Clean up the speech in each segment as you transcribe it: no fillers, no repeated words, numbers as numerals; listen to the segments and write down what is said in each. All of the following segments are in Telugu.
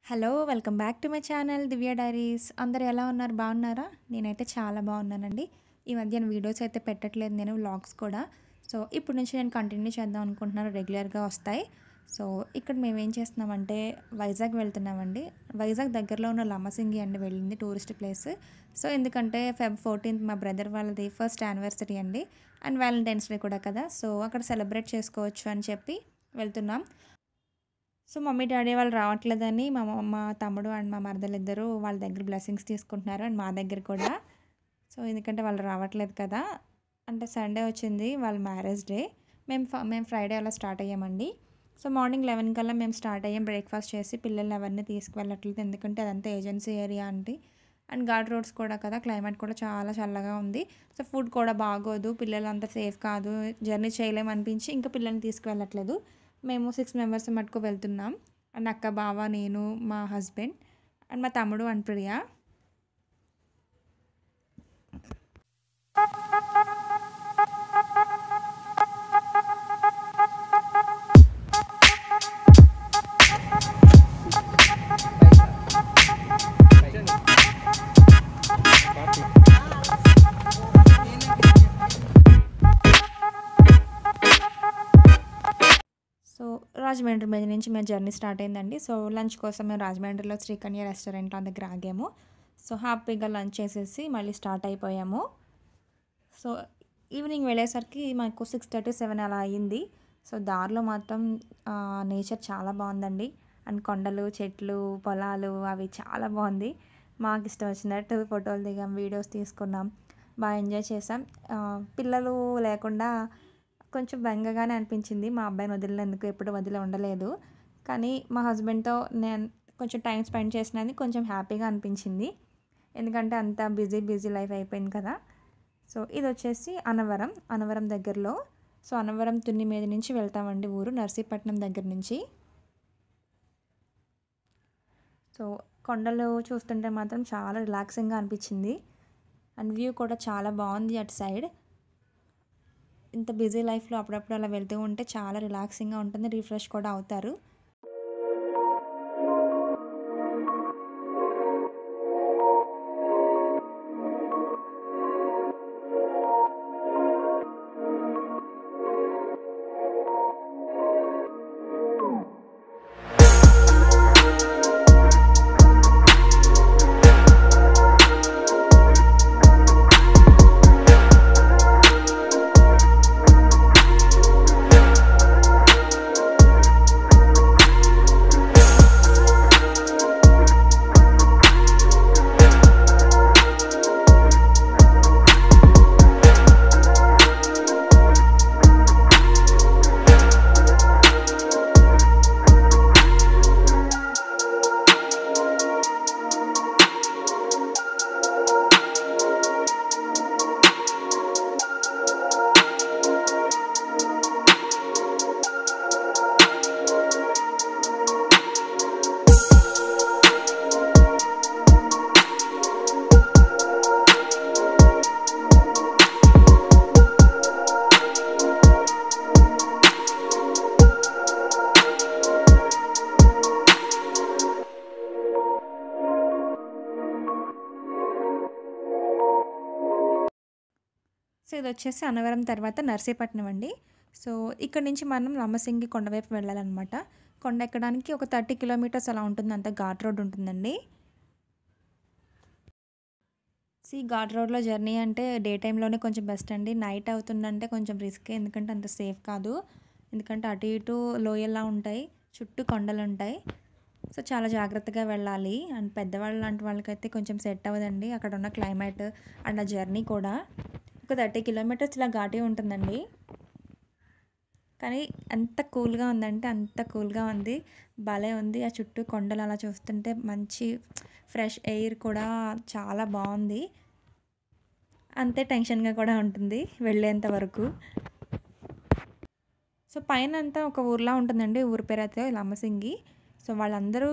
Hello! Welcome back to my channel 'Divya diaries'. అందరూ ఎలా ఉన్నారు? బాగున్నారా? నేనైతే చాలా బాగున్నానండి. ఈ మధ్యన వీడియోస్ అయితే పెట్టట్లేదు నేను వ్లాగ్స్ కూడా. సో, ఇప్పటి నుంచి నేను కంటిన్యూ చేద్దాం అనుకుంటున్నాను. రెగ్యులర్‌గా వస్తాయి. సో, ఇక్కడ మేమేం చేస్తున్నామంటే వైజాగ్ వెళ్తున్నామండి. వైజాగ్ దగ్గరలో ఉన్న లంబసింగి అండి వెళ్ళింది టూరిస్ట్ ప్లేస్. సో, ఎందుకంటే ఫెబ్ 14థ్ మా బ్రదర్ వాళ్ళది ఫస్ట్ యానివర్సరీ అండి. అండ్ వాలంటైన్స్ డే కూడా కదా! సో, అక్కడ సెలబ్రేట్ చేసుకోవచ్చు అని చెప్పి వెళ్తున్నాం. సో, మమ్మీ, డ్యాడీ వాళ్ళు రావట్లేదని మా తమ్ముడు అండ్ మా మరదలిద్దరూ వాళ్ళ దగ్గర బ్లెస్సింగ్స్ తీసుకుంటున్నారు. అండ్ మా దగ్గర కూడా. సో, ఎందుకంటే వాళ్ళు రావట్లేదు కదా! అంటే సండే వచ్చింది వాళ్ళ మ్యారేజ్ డే. మేము ఫ్రైడే అలా స్టార్ట్ అయ్యామండి. సో, మార్నింగ్ 11 కల్లా మేము స్టార్ట్ అయ్యాం. బ్రేక్‌ఫాస్ట్ చేసి పిల్లల్ని ఎవరిని తీసుకువెళ్ళట్లేదు. ఎందుకంటే అదంతా ఏజెన్సీ ఏరియా అండి. అండ్ ఘాట్ రోడ్స్ కూడా కదా! క్లైమేట్ కూడా చాలా చల్లగా ఉంది. సో, ఫుడ్ కూడా బాగోదు. పిల్లలు అంత సేఫ్ కాదు. జర్నీ చేయలేమనిపించి ఇంకా పిల్లల్ని తీసుకువెళ్ళట్లేదు. మేము 6 మెంబర్స్ మటుకు వెళ్తున్నాం. అండ్ అక్క, బావ, నేను, మా హస్బెండ్ అండ్ మా తమ్ముడు అండ్ ప్రియ. సో, రాజమండ్రి మీద నుంచి మేము జర్నీ స్టార్ట్ అయిందండి. సో, లంచ్ కోసం మేము రాజమండ్రిలో శ్రీకన్య రెస్టారెంట్ దగ్గర ఆగాము. సో, హ్యాపీగా లంచ్ చేసేసి మళ్ళీ స్టార్ట్ అయిపోయాము. సో, ఈవినింగ్ వెళ్ళేసరికి మాకు 6:30, 7 అలా అయింది. సో, దారిలో మాత్రం నేచర్ చాలా బాగుందండి. అండ్ కొండలు, చెట్లు, పొలాలు అవి చాలా బాగుంది. మాకు ఇష్టం వచ్చినట్టు ఫోటోలు దిగాం, వీడియోస్ తీసుకున్నాం. బాగా ఎంజాయ్ చేసాం. పిల్లలు లేకుండా కొంచెం బెంగగానే అనిపించింది. మా అబ్బాయిని వదిలినందుకు ఎప్పుడు వదిలి ఉండలేదు. కానీ మా హస్బెండ్‌తో నేను కొంచెం టైం స్పెండ్ చేసినందుకు కొంచెం హ్యాపీగా అనిపించింది. ఎందుకంటే అంతా బిజీ లైఫ్ అయిపోయింది కదా! సో, ఇదొచ్చేసి అన్నవరం. అన్నవరం దగ్గరలో. సో, అన్నవరం తుని మీద నుంచి వెళ్తామండి ఊరు నర్సీపట్నం దగ్గర నుంచి. సో, కొండలు చూస్తుంటే మాత్రం చాలా రిలాక్సింగ్‌గా అనిపించింది. అండ్ వ్యూ కూడా చాలా బాగుంది అటు సైడ్. ఇంత బిజీ లైఫ్‌లో అప్పుడప్పుడు అలా వెళ్తూ ఉంటే చాలా రిలాక్సింగ్‌గా ఉంటుంది. రిఫ్రెష్ కూడా అవుతారు. సో, ఇదొచ్చేసి అన్నవరం తర్వాత నర్సీపట్నం అండి. సో, ఇక్కడ నుంచి మనం లంబసింగి కొండ వైపు వెళ్ళాలనమాట. కొండ ఎక్కడానికి ఒక 30 కిలోమీటర్స్ అలా ఉంటుంది. అంతా ఘాట్ రోడ్ ఉంటుందండి. ఘాట్ రోడ్‌లో జర్నీ అంటే డే టైమ్‌లోనే కొంచెం బెస్ట్ అండి. నైట్ అవుతుందంటే కొంచెం రిస్కే. ఎందుకంటే అంత సేఫ్ కాదు. ఎందుకంటే అటు ఇటు లోయల్లా ఉంటాయి. చుట్టూ కొండలుంటాయి. సో, చాలా జాగ్రత్తగా వెళ్ళాలి. అండ్ పెద్దవాళ్ళు లాంటి వాళ్ళకైతే కొంచెం సెట్ అవ్వదండి. అక్కడున్న క్లైమేట్ అండ్ ఆ జర్నీ కూడా. ఒక 30 కిలోమీటర్స్ ఇలా ఘాటే ఉంటుందండి. కానీ ఎంత కూల్‌గా ఉందంటే అంత కూల్‌గా ఉంది. భలే ఉంది. ఆ చుట్టూ కొండలు అలా చూస్తుంటే మంచి ఫ్రెష్ ఎయిర్ కూడా చాలా బావుంది. అంతే టెన్షన్‌గా కూడా ఉంటుంది వెళ్ళేంత వరకు. సో, పైనంతా ఒక ఊర్లా ఉంటుందండి. ఊరి పేరైతే లంబసింగి. సో, వాళ్ళందరూ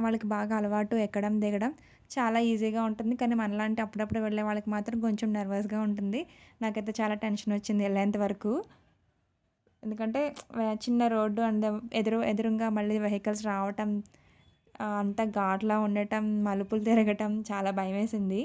వాళ్ళకి బాగా అలవాటు ఎక్కడం, దిగడం చాలా ఈజీగా ఉంటుంది. కానీ మనలాంటి అప్పుడప్పుడు వెళ్ళే వాళ్ళకి మాత్రం కొంచెం నర్వస్‌గా ఉంటుంది. నాకైతే చాలా టెన్షనొచ్చింది ఎళ్ళేంత వరకు. ఎందుకంటే చిన్న రోడ్డు అండ్ ఎదురుంగా మళ్ళీ వెహికల్స్ రావటం అంతా ఘాట్లా ఉండటం, మలుపులు తిరగటం చాలా భయమేసింది.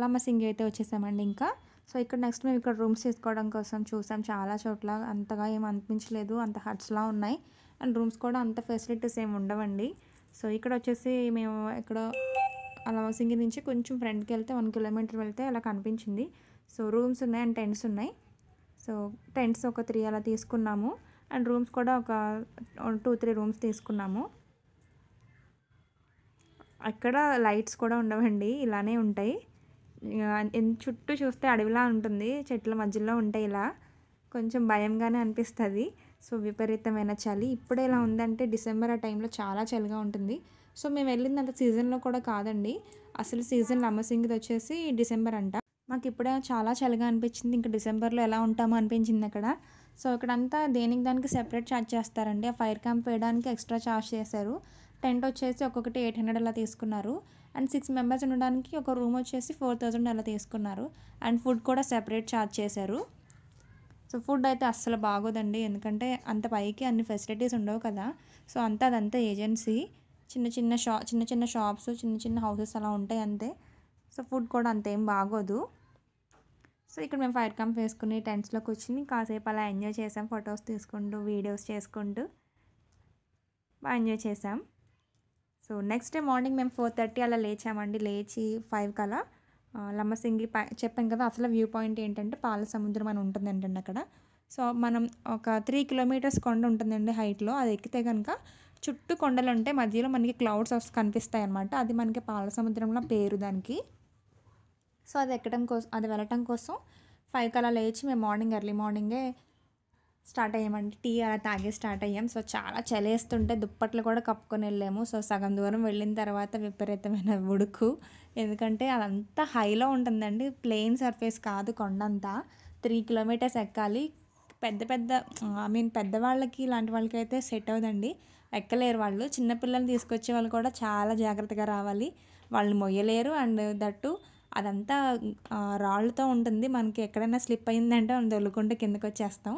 లమ్మసింగి అయితే వచ్చేసామండి ఇంకా. సో ఇక్కడ నెక్స్ట్ మేము ఇక్కడ రూమ్స్ తీసుకోవడం కోసం చూసాం చాలా చోట్ల. అంతగా ఏం అనిపించలేదు, అంత హట్స్లా ఉన్నాయి. అండ్ రూమ్స్ కూడా అంత ఫెసిలిటీస్ ఏమి ఉండవండి. సో ఇక్కడ వచ్చేసి మేము ఇక్కడ లమ్మసింగి నుంచి కొంచెం ఫ్రంట్కి వెళ్తే 1 కిలోమీటర్ వెళ్తే అలా కనిపించింది. సో రూమ్స్ ఉన్నాయి అండ్ టెంట్స్ ఉన్నాయి. సో టెంట్స్ ఒక 3 అలా తీసుకున్నాము. అండ్ రూమ్స్ కూడా ఒక 2-3 రూమ్స్ తీసుకున్నాము. అక్కడ లైట్స్ కూడా ఉండవండి, ఇలానే ఉంటాయి. చుట్టూ చూస్తే అడవిలా ఉంటుంది, చెట్ల మధ్యలో ఉంటాయి. ఇలా కొంచెం భయంగానే అనిపిస్తుంది. సో విపరీతమైన చలి. ఇప్పుడే ఇలా ఉందంటే డిసెంబర్ ఆ టైంలో చాలా చలిగా ఉంటుంది. సో మేము వెళ్ళింది అంత సీజన్లో కూడా కాదండి. అసలు సీజన్ లమ్మసింగిది వచ్చేసి డిసెంబర్ అంట. మాకు ఇప్పుడే చాలా చలిగా అనిపించింది. ఇంకా డిసెంబర్లో ఎలా ఉంటామో అనిపించింది అక్కడ. సో ఇక్కడంతా దేనికి దానికి సెపరేట్ ఛార్జ్ చేస్తారండి. ఆ ఫైర్ క్యాంప్ వేయడానికి ఎక్స్ట్రా ఛార్జ్ చేశారు. టెంట్ వచ్చేసి ఒక్కొక్కటి 800 అలా తీసుకున్నారు. అండ్ 6 మెంబర్స్ ఉండడానికి ఒక రూమ్ వచ్చేసి 4000 అలా తీసుకున్నారు. అండ్ ఫుడ్ కూడా సెపరేట్ ఛార్జ్ చేశారు. సో ఫుడ్ అయితే అస్సలు బాగోదండి, ఎందుకంటే అంత పైకి అన్ని ఫెసిలిటీస్ ఉండవు కదా. సో అదంతా ఏజెన్సీ, చిన్న చిన్న షాప్స్, చిన్న చిన్న హౌసెస్ అలా ఉంటాయి అంతే. సో ఫుడ్ కూడా అంతేం బాగోదు. సో ఇక్కడ మేము ఫైర్ క్యాంప్ వేసుకుని టెంట్స్లో కూర్చుని కాసేపు అలా ఎంజాయ్ చేసాం. ఫొటోస్ తీసుకుంటూ, వీడియోస్ చేసుకుంటూ బాగా ఎంజాయ్ చేసాం. సో నెక్స్ట్ డే మార్నింగ్ మేము 4:30 అలా లేచామండి. లేచి 5 అలా లమ్మసింగి చెప్పాం కదా. అసలు వ్యూ పాయింట్ ఏంటంటే పాల సముద్రం అని ఉంటుంది ఏంటండి అక్కడ. సో మనం ఒక 3 కిలోమీటర్స్ కొండ ఉంటుందండి హైట్లో. అది ఎక్కితే కనుక చుట్టూ కొండలు ఉంటాయి, మధ్యలో మనకి క్లౌడ్స్ కనిపిస్తాయి అన్నమాట. అది మనకి పాల సముద్రంలో పేరు దానికి. సో అది వెళ్ళటం కోసం 5 అలా లేచి మేము ఎర్లీ మార్నింగే స్టార్ట్ అయ్యామండి. టీ అలా తాగే స్టార్ట్ అయ్యాం. సో చాలా చలేస్తుంటే దుప్పట్లు కూడా కప్పుకొని వెళ్ళాము. సో సగం దూరం వెళ్ళిన తర్వాత విపరీతమైన ఉడుకు, ఎందుకంటే అదంతా హైలో ఉంటుందండి, ప్లెయిన్ సర్ఫేస్ కాదు కొండంతా. 3 కిలోమీటర్స్ ఎక్కాలి. పెద్దవాళ్ళకి ఇలాంటి వాళ్ళకైతే సెట్ అవుదండి, ఎక్కలేరు వాళ్ళు. చిన్నపిల్లల్ని తీసుకొచ్చే వాళ్ళు కూడా చాలా జాగ్రత్తగా రావాలి, వాళ్ళు మొయ్యలేరు. అండ్ దట్టు అదంతా రాళ్ళతో ఉంటుంది, మనకి ఎక్కడైనా స్లిప్ అయిందంటే మనం దొల్లుకుంటే కిందకి వచ్చేస్తాం.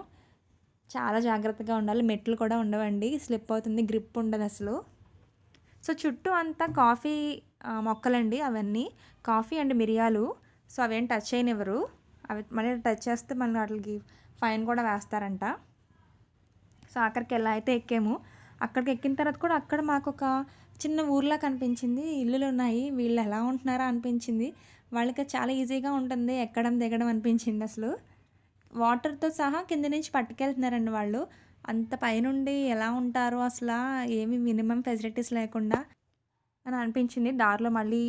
చాలా జాగ్రత్తగా ఉండాలి. మెట్లు కూడా ఉండవండి, స్లిప్ అవుతుంది, గ్రిప్ ఉండదు అసలు. సో చుట్టూ అంతా కాఫీ మొక్కలండి, అవన్నీ కాఫీ అండ్ మిరియాలు. సో అవేం టచ్ చేయనివ్వరు, అవి మళ్ళీ టచ్ చేస్తే మళ్ళీ వాటికి ఫైన్ కూడా వేస్తారంట. సో అక్కడికి ఎలా అయితే ఎక్కాము, అక్కడికి ఎక్కిన తర్వాత కూడా అక్కడ మాకు ఒక చిన్న ఊర్లా కనిపించింది, ఇల్లులు ఉన్నాయి. వీళ్ళు ఎలా ఉంటున్నారా అనిపించింది. వాళ్ళకి చాలా ఈజీగా ఉంటుంది ఎక్కడం దిగడం అనిపించింది అసలు. వాటర్తో సహా కింద నుంచి పట్టుకెళ్తున్నారండి వాళ్ళు. అంత పైనుండి ఎలా ఉంటారో అసలు, ఏమి మినిమం ఫెసిలిటీస్ లేకుండా అని అనిపించింది. దారిలో మళ్ళీ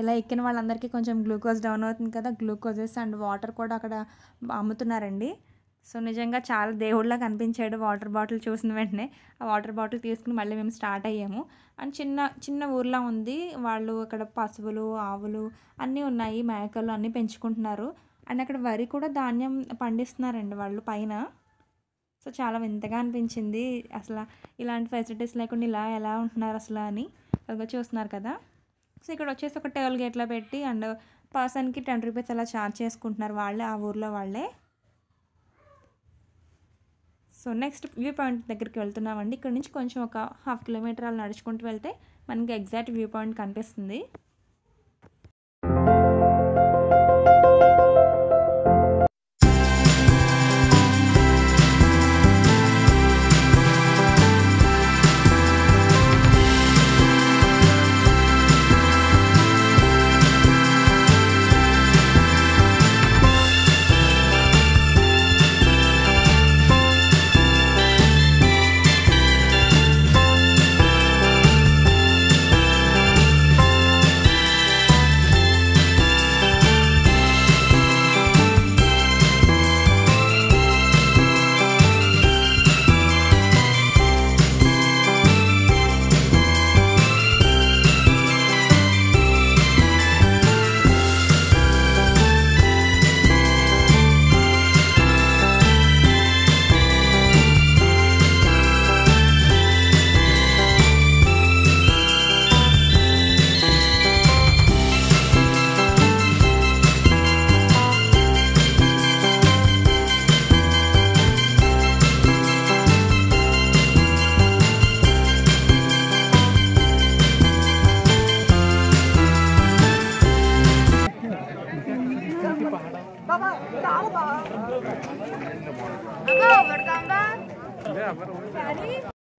ఇలా ఎక్కిన వాళ్ళందరికీ కొంచెం గ్లూకోజ్ డౌన్ అవుతుంది కదా, గ్లూకోజెస్ అండ్ వాటర్ కూడా అక్కడ అమ్ముతున్నారండి. సో నిజంగా చాలా దేవుళ్ళ కనిపించాడు వాటర్ బాటిల్ చూసిన వెంటనే. ఆ వాటర్ బాటిల్ తీసుకుని మళ్ళీ మేము స్టార్ట్ అయ్యాము. అండ్ చిన్న ఊర్లా ఉంది. వాళ్ళు అక్కడ పశువులు, ఆవులు అన్నీ ఉన్నాయి, మేకలు అన్నీ పెంచుకుంటున్నారు. అండ్ అక్కడ వరి కూడా ధాన్యం పండిస్తున్నారండి వాళ్ళు పైన. సో చాలా వింతగా అనిపించింది అసలు, ఇలాంటి ఫెసిలిటీస్ లేకుండా ఇలా ఎలా ఉంటున్నారు అసలు అని. అదిగో చూస్తున్నారు కదా. సో ఇక్కడ వచ్చేసి ఒక టోల్ గేట్లో పెట్టి అండ్ పర్సన్కి 10 రూపీస్ అలా ఛార్జ్ చేసుకుంటున్నారు వాళ్ళే, ఆ ఊర్లో వాళ్ళే. సో నెక్స్ట్ వ్యూ పాయింట్ దగ్గరికి వెళ్తున్నామండి. ఇక్కడ నుంచి కొంచెం ఒక 1/2 కిలోమీటర్ అలా నడుచుకుంటూ వెళ్తే మనకి ఎగ్జాక్ట్ వ్యూ పాయింట్ కనిపిస్తుంది.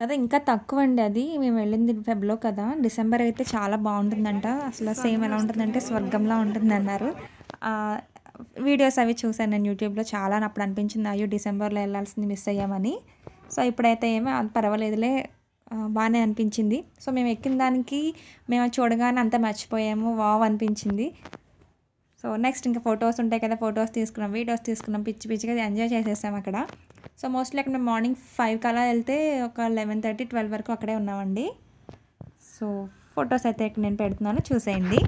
అదే ఇంకా తక్కువ అండి. అది మేము వెళ్ళింది ఫెబ్లో కదా, డిసెంబర్ అయితే చాలా బాగుంటుందంట. అసలు సేమ్ ఎలా ఉంటుందంటే స్వర్గంలా ఉంటుందన్నారు. వీడియోస్ అవి చూసాను నేను యూట్యూబ్లో. చాలా అప్పుడు అనిపించింది అయ్యో డిసెంబర్లో వెళ్ళాల్సింది మిస్ అయ్యామని. సో ఇప్పుడైతే ఏమో అది పర్వాలేదులే, బాగానే అనిపించింది. సో మేము ఎక్కిన దానికి మేము చూడగానే అంతా మర్చిపోయాము, వావ్ అనిపించింది. సో నెక్స్ట్ ఇంకా ఫొటోస్ ఉంటాయి కదా, ఫొటోస్ తీసుకున్నాం, వీడియోస్ తీసుకున్నాం, పిచ్చి పిచ్చిగా ఎంజాయ్ చేసేసాం అక్కడ. సో మోస్ట్లీ అక్కడ మేము మార్నింగ్ 5 అలా వెళ్తే ఒక 11:30, 12 వరకు అక్కడే ఉన్నామండి. సో ఫొటోస్ అయితే ఇక్కడ నేను పెడుతున్నాను, చూసేయండి.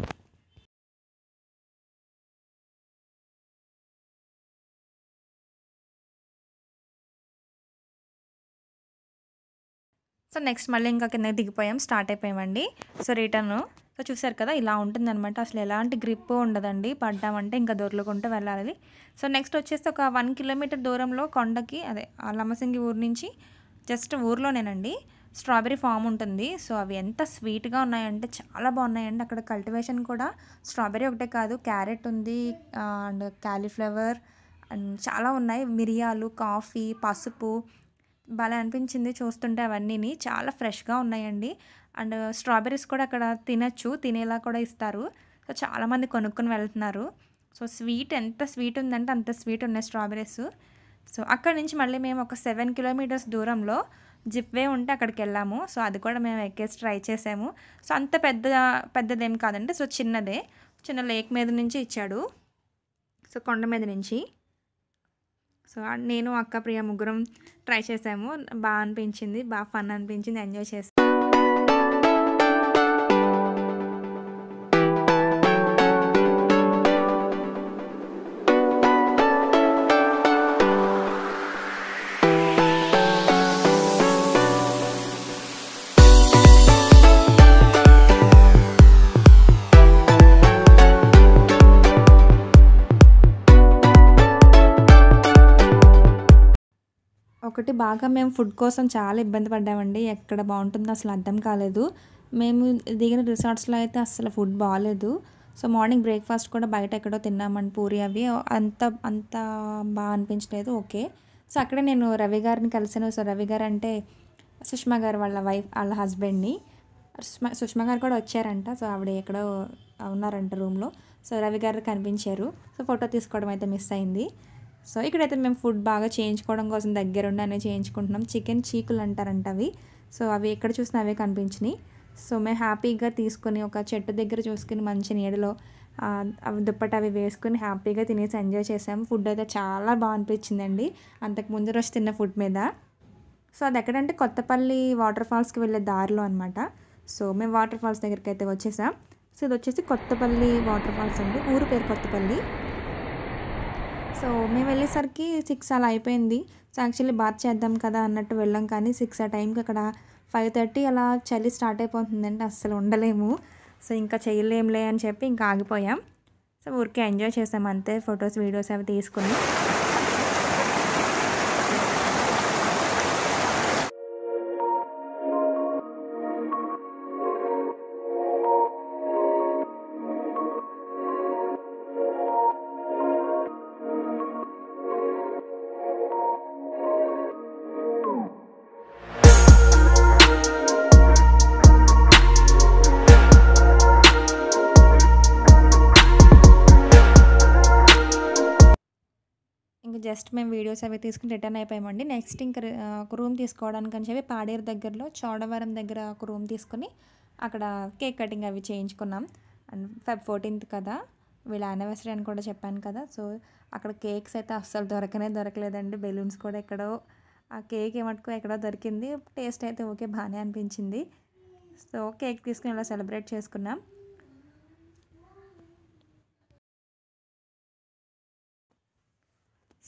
సో నెక్స్ట్ మళ్ళీ ఇంకా కిందకి దిగిపోయాం, స్టార్ట్ అయిపోయామండి. So return. సో చూసారు కదా ఇలా ఉంటుందన్నమాట. అసలు ఎలాంటి గ్రిప్ ఉండదండి, పడ్డామంటే ఇంకా దొర్లుకుంటూ వెళ్ళాలి. సో నెక్స్ట్ వచ్చేసి ఒక 1 కిలోమీటర్ దూరంలో కొండకి, అదే లంబసింగి ఊరు నుంచి జస్ట్ ఊర్లోనేనండి, స్ట్రాబెర్రీ ఫామ్ ఉంటుంది. సో అవి ఎంత స్వీట్గా ఉన్నాయంటే చాలా బాగున్నాయండి. అక్కడ కల్టివేషన్ కూడా స్ట్రాబెర్రీ ఒకటే కాదు, క్యారెట్ ఉంది, అండ్ క్యాలీఫ్లవర్ అండ్ చాలా ఉన్నాయి, మిరియాలు, కాఫీ, పసుపు. భలే అనిపించింది చూస్తుంటే అవన్నీని. చాలా ఫ్రెష్గా ఉన్నాయండి. అండ్ స్ట్రాబెర్రీస్ కూడా అక్కడ తినచ్చు, తినేలా కూడా ఇస్తారు. సో చాలామంది కొనుక్కొని వెళ్తున్నారు. సో స్వీట్ ఎంత స్వీట్ ఉందంటే అంత స్వీట్ ఉన్నాయి స్ట్రాబెర్రీస్. సో అక్కడ నుంచి మళ్ళీ మేము ఒక 7 కిలోమీటర్స్ దూరంలో జిప్ వే ఉంటే అక్కడికి వెళ్ళాము. సో అది కూడా మేము ఎక్కేసి ట్రై చేసాము. సో అంత పెద్దదేం కాదండి, సో చిన్నదే, చిన్న లేక్ మీద నుంచి ఇచ్చాడు, సో కొండ మీద నుంచి. సో నేను అక్క ప్రియ ముగ్గురం ట్రై చేసాము. బాగా అనిపించింది, బాగా ఫన్ అనిపించింది, ఎంజాయ్ చేసాం. ఒకటి బాగా మేము ఫుడ్ కోసం చాలా ఇబ్బంది పడ్డామండి. ఎక్కడ బాగుంటుందో అసలు అర్థం కాలేదు. మేము దిగిన రిసార్ట్స్లో అయితే అసలు ఫుడ్ బాగాలేదు. సో మార్నింగ్ బ్రేక్ఫాస్ట్ కూడా బయట ఎక్కడో తిన్నామండి, పూరి అవి. అంత బాగా అనిపించలేదు. ఓకే. సో అక్కడే నేను రవి గారిని కలిసాను. సో రవి గారు అంటే సుష్మా గారు వాళ్ళ వైఫ్, వాళ్ళ హస్బెండ్ని. సుష్మా గారు కూడా వచ్చారంట. సో ఆవిడ ఎక్కడో ఉన్నారంట రూమ్లో. సో రవి గారు కనిపించారు. సో ఫోటో తీసుకోవడం అయితే మిస్ అయింది. సో ఇక్కడైతే మేము ఫుడ్ బాగా చేయించుకోవడం కోసం దగ్గరుండి అనే చేయించుకుంటున్నాం. చికెన్ చీకులు అంటారంట అవి. సో అవి ఎక్కడ చూసినా అవే కనిపించినాయి. సో మేము హ్యాపీగా తీసుకుని ఒక చెట్టు దగ్గర చూసుకుని మంచి నీడలో అవి దుప్పటి అవి వేసుకుని హ్యాపీగా తినేసి ఎంజాయ్ చేసాము. ఫుడ్ అయితే చాలా బాగా అనిపించిందండి అంతకు ముందు రోజు తిన్న ఫుడ్ మీద. సో అది ఎక్కడంటే కొత్తపల్లి వాటర్ ఫాల్స్కి వెళ్ళే దారిలో అనమాట. సో మేము వాటర్ ఫాల్స్ దగ్గరికి అయితే వచ్చేసాం. సో ఇది వచ్చేసి కొత్తపల్లి వాటర్ ఫాల్స్ అండి, ఊరు పేరు కొత్తపల్లి. సో మేము వెళ్ళేసరికి 6 అలా అయిపోయింది. సో యాక్చువల్లీ బాత్ చేద్దాం కదా అన్నట్టు వెళ్ళాం, కానీ 6 ఆ టైంకి అక్కడ 5:30 అలా చలి స్టార్ట్ అయిపోతుందంటే అస్సలు ఉండలేము. సో ఇంకా చేయలేంలే అని చెప్పి ఇంకా ఆగిపోయాం. సో ఊరికే ఎంజాయ్ చేసాం అంతే, ఫొటోస్ వీడియోస్ అవి తీసుకుని. ఇంకా జస్ట్ మేము వీడియోస్ అవి తీసుకుని రిటర్న్ అయిపోయామండి. నెక్స్ట్ ఇంకా ఒక రూమ్ తీసుకోవడానికి అని చెప్పి పాడేరు దగ్గరలో చోడవరం దగ్గర ఒక రూమ్ తీసుకొని అక్కడ కేక్ కటింగ్ అవి చేయించుకున్నాం. అండ్ Feb 14th కదా, వీళ్ళ యానివర్సరీ అని కూడా చెప్పాను కదా. సో అక్కడ కేక్స్ అయితే అస్సలు దొరకలేదండి. బెలూన్స్ కూడా ఎక్కడో, ఆ కేక్ ఏమట్టుకో ఎక్కడో దొరికింది. టేస్ట్ అయితే ఓకే, బాగానే అనిపించింది. సో కేక్ తీసుకుని ఇలా సెలబ్రేట్ చేసుకున్నాం.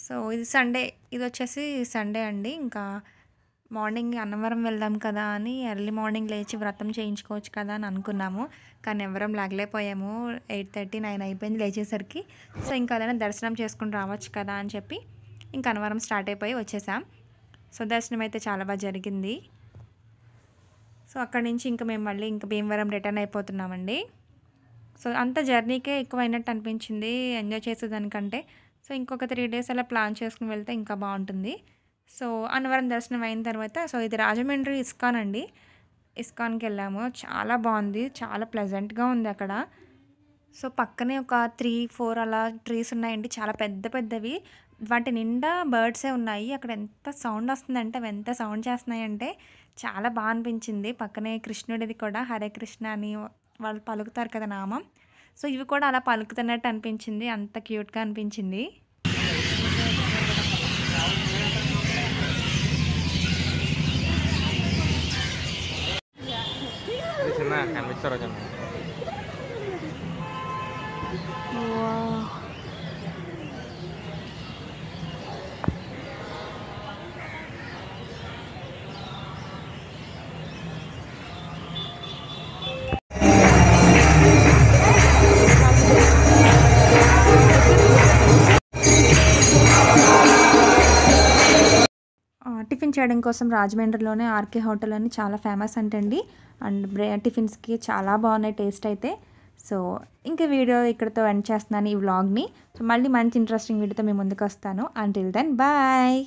సో ఇది సండే, ఇది వచ్చేసి సండే అండి. ఇంకా మార్నింగ్ అన్నవరం వెళ్దాం కదా అని ఎర్లీ మార్నింగ్ లేచి వ్రతం చేయించుకోవచ్చు కదా అని అనుకున్నాము. కానీ ఎవరం లాగలేకపోయాము. 8:30, 9 అయిపోయింది లేచేసరికి. సో ఇంకా అలానే దర్శనం చేసుకుని రావచ్చు కదా అని చెప్పి ఇంకా అన్నవరం స్టార్ట్ అయిపోయి వచ్చేసాం. సో దర్శనం అయితే చాలా బాగా జరిగింది. సో అక్కడి నుంచి ఇంకా మేము మళ్ళీ ఇంకా భీమవరం రిటర్న్ అయిపోతున్నామండి. సో అంత జర్నీకే ఎక్కువ అయినట్టు అనిపించింది ఎంజాయ్ చేసేదానికంటే. సో ఇంకొక 3 డేస్ అలా ప్లాన్ చేసుకుని వెళ్తే ఇంకా బాగుంటుంది. సో అన్నవరం దర్శనం అయిన తర్వాత సో ఇది రాజమండ్రి ఇస్కాన్ అండి. ఇస్కాన్‌కి వెళ్ళాము. చాలా బాగుంది. చాలా ప్లెజెంట్‌గా ఉంది అక్కడ. సో పక్కనే ఒక 3, 4 అలా ట్రీస్ ఉన్నాయండి. చాలా పెద్ద పెద్దవి. వాటి నిండా బర్డ్సే ఉన్నాయి. అక్కడ ఎంత సౌండ్ వస్తుందంటే అవి ఎంత సౌండ్ చేస్తున్నాయంటే చాలా బా అనిపించింది. పక్కనే కృష్ణుడిది కూడా హరే కృష్ణ అని వాళ్ళు పలుకుతారు కదా నామం. సో ఇవి కూడా అలా పలుకుతున్నట్టు అనిపించింది. అంత క్యూట్‌గా అనిపించింది. చిన్న కనిపిస్తారు చిన్న వావ్! టిఫిన్ చేయడం కోసం రాజమండ్రిలోనే ఆర్కే హోటల్ అని చాలా ఫేమస్ అంటండి. అండ్ టిఫిన్స్‌కి చాలా బాగున్నాయి టేస్ట్ అయితే. సో ఇంక వీడియో ఇక్కడితో ఎండ్ చేస్తున్నాను ఈ వ్లాగ్‌ని. సో మళ్ళీ మంచి ఇంట్రెస్టింగ్ వీడియోతో మీ ముందుకొస్తాను. Until then bye.